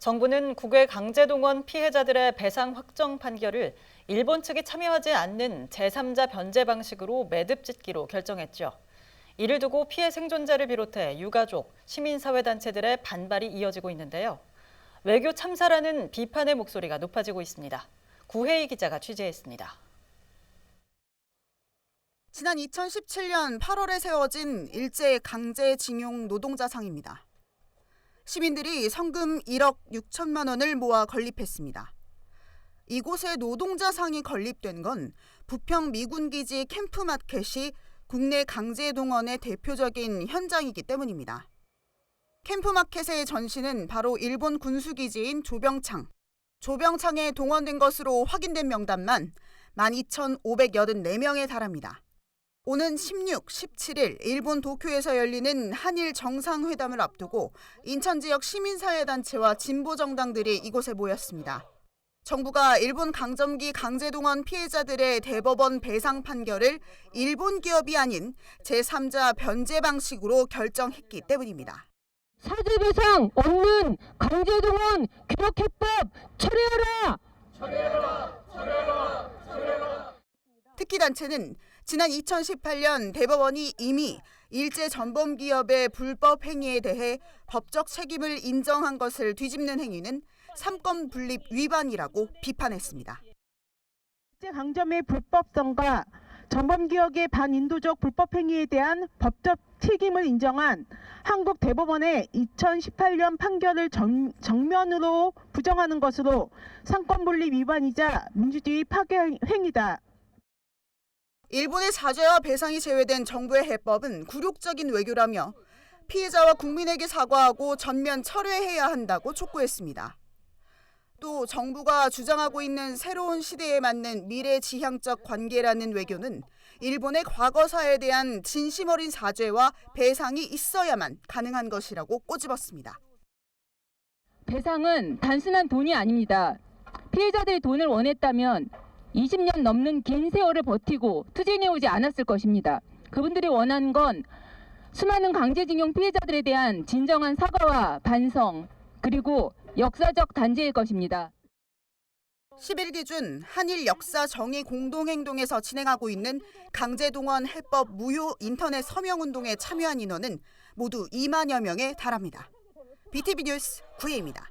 정부는 국외 강제동원 피해자들의 배상 확정 판결을 일본 측이 참여하지 않는 제3자 변제 방식으로 매듭짓기로 결정했죠. 이를 두고 피해 생존자를 비롯해 유가족, 시민사회단체들의 반발이 이어지고 있는데요. 외교 참사라는 비판의 목소리가 높아지고 있습니다. 구혜희 기자가 취재했습니다. 지난 2017년 8월에 세워진 일제 강제징용 노동자상입니다. 시민들이 성금 1억 6천만 원을 모아 건립했습니다. 이곳에 노동자상이 건립된 건 부평 미군기지 캠프마켓이 국내 강제동원의 대표적인 현장이기 때문입니다. 캠프마켓의 전시는 바로 일본 군수기지인 조병창에 동원된 것으로 확인된 명단만 12,584명에 달합니다. 오는 16, 17일 일본 도쿄에서 열리는 한일 정상회담을 앞두고 인천 지역 시민사회단체와 진보정당들이 이곳에 모였습니다. 정부가 일본 강점기 강제동원 피해자들의 대법원 배상 판결을 일본 기업이 아닌 제3자 변제 방식으로 결정했기 때문입니다. 사죄배상 없는 강제동원 기록해법 철회하라! 특히 단체는 지난 2018년 대법원이 이미 일제 전범 기업의 불법 행위에 대해 법적 책임을 인정한 것을 뒤집는 행위는 삼권 분립 위반이라고 비판했습니다. 일제 강점의 불법성과 전범 기업의 반인도적 불법 행위에 대한 법적 책임을 인정한 한국 대법원의 2018년 판결을 정면으로 부정하는 것으로 삼권 분립 위반이자 민주주의 파괴 행위다. 일본의 사죄와 배상이 제외된 정부의 해법은 굴욕적인 외교라며 피해자와 국민에게 사과하고 전면 철회해야 한다고 촉구했습니다. 또 정부가 주장하고 있는 새로운 시대에 맞는 미래지향적 관계라는 외교는 일본의 과거사에 대한 진심 어린 사죄와 배상이 있어야만 가능한 것이라고 꼬집었습니다. 배상은 단순한 돈이 아닙니다. 피해자들이 돈을 원했다면 20년 넘는 긴 세월을 버티고 투쟁해오지 않았을 것입니다. 그분들이 원하는 건 수많은 강제징용 피해자들에 대한 진정한 사과와 반성, 그리고 역사적 단죄일 것입니다. 10일 기준 한일 역사 정의 공동행동에서 진행하고 있는 강제동원 해법 무효 인터넷 서명운동에 참여한 인원은 모두 2만여 명에 달합니다. BTV 뉴스 구혜입니다.